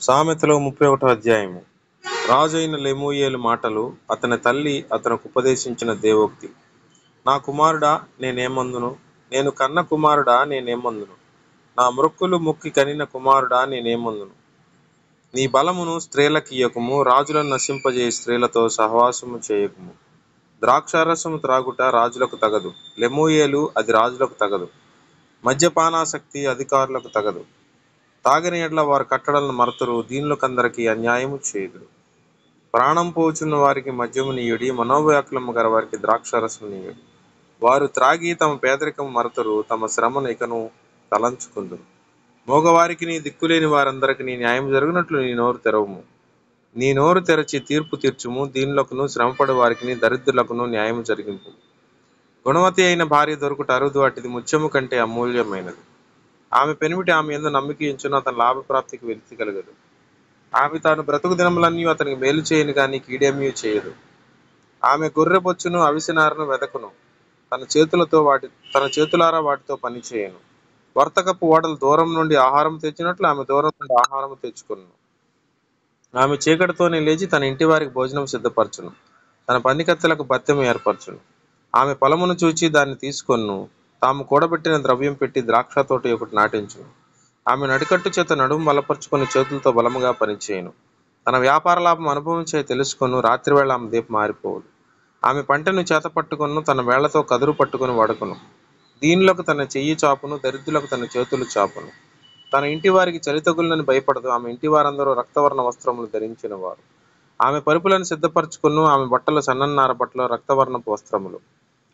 సామెతలు 31వ అధ్యాయము. రాజైన లెమూయేలు మాటలు, అతని తల్లి అతనికి ఉపదేశించిన దేవోక్తి. నా కుమారుడా నేనేమందును, నేను కన్న కుమారుడా నేనేమందును, నా మృక్కులు ముక్కి కనిన కుమారుడా నేనేమందును. నీ బలమును స్త్రీలకియ్యకుము, రాజులను నశింపజేయ స్త్రీలతో సహవాసము చేయకుము. ద్రాక్షారసము త్రాగుట రాజులకు తగదు, లెమూయేలు అది రాజులకు తగదు. మద్యపానాసక్తి అధికారులకు తగదు. తాగిన ఎడ్ల వారి కట్టడలను మరతురు, దీనులకందరికి అన్యాయము చేయుదురు. ప్రాణం పోచున్న వారికి మద్యము నీయుడి, మనోవ్యాకులము గల వారికి ద్రాక్షారసము నీయుడి. వారు త్రాగి తమ పేదరికము మరతురు, తమ శ్రమను ఇకను తలంచుకుందురు. మోగవారికి నీ దిక్కులేని వారందరికి నీ న్యాయం జరుగునట్లు నీ నోరు తెరవుము. నీ నోరు తెరచి తీర్పు తీర్చుము. దీనులకును శ్రమపడు వారికి దరిద్రులకును న్యాయము జరిగింపు. గుణవతి అయిన భార్య దొరుకుట అరుదు, అటిది ముత్యము కంటే అమూల్యమైనది. ఆమె పెనిమిటి ఆమె యందు నమ్మిక ఉంచును, అతని లాభప్రాప్తికి వెలితి కలగదు. ఆమె తాను బ్రతుకు దినములన్నీ అతనికి మేలు చేయను గాని కీడేమీ చేయదు. ఆమె గొర్రె బొచ్చును అవిసెనారను వెదకును, తన చేతులారా వాటితో పని చేయను. వర్తకపు ఓడలు దూరం నుండి ఆహారం తెచ్చినట్లు ఆమె దూరం నుండి ఆహారం తెచ్చుకును. ఆమె చీకటితోనే లేచి తన ఇంటి వారికి భోజనం సిద్ధపరచును, తన పనికత్తెలకు భత్యము ఏర్పరచును. ఆమె పొలమును చూచి దాన్ని తీసుకొను, తాము కూడబెట్టిన ద్రవ్యం పెట్టి ద్రాక్ష తోట ఒకటి నాటించును. ఆమె నడికట్టు చేత నడుము బలపరుచుకొని చేతులతో బలముగా పనిచేయను. తన వ్యాపార లాభం అనుభవం చేయ తెలుసుకొను, రాత్రివేళ ఆమె దీపం మారిపోవుడు. ఆమె పంటను చేత పట్టుకొను, తన వేళ్లతో కదురు పట్టుకొని వడకును. దీనులకు తన చెయ్యి చాపును, దరిద్రులకు తన చేతులు చాపును. తన ఇంటి వారికి చలి తగులునని భయపడదు. ఆమె ఇంటి వారందరూ రక్తవర్ణ వస్త్రములు ధరించిన వారు. ఆమె పరుపులను సిద్ధపరచుకును, ఆమె బట్టలు సన్నన్నార బట్టలు రక్తవర్ణపు వస్త్రములు.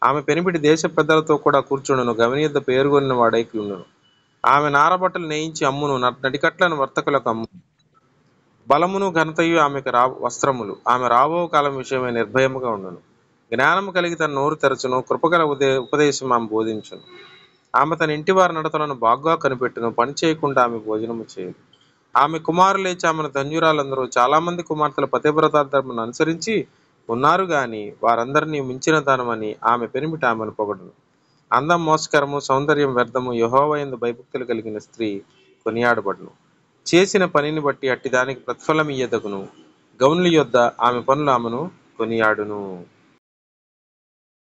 ఆమె పెనిమిటి దేశ పెద్దలతో కూడా కూర్చుండును, గవిని యొద్ద పేరుగొనిన వాడైకి ఉండును. ఆమె నారబట్టలు నేయించి అమ్మును, నడికట్లను వర్తకులకు అమ్ము. బలమును ఘనతయు ఆమెకు వస్త్రములు. ఆమె రాబో కాలం విషయమై నిర్భయముగా ఉండును. జ్ఞానము కలిగి తన నోరు తెరచును, కృపగల ఉపదేశం ఆమె బోధించును. ఆమె తన ఇంటి వారి నడతలను బాగా కనిపెట్టును, పని చేయకుండా ఆమె భోజనము చేయదు. ఆమె కుమారులు లేచి ఆమెను ధన్యురాలందరూ. చాలా మంది కుమార్తెలు పతివ్రతాధర్మను అనుసరించి ఉన్నారు గాని వారందరినీ మించిన దానమని ఆమె పెనిమిటి ఆమెను పొగడును. అందం మోసకరము, సౌందర్యం వ్యర్థము. యెహోవా యందు భయభక్తులు కలిగిన స్త్రీ కొనియాడబడును. చేసిన పనిని బట్టి అట్టి దానికి ప్రతిఫలం ఇయ్యదగును. గౌనుల యొద్ద ఆమె పనులు ఆమెను కొనియాడును.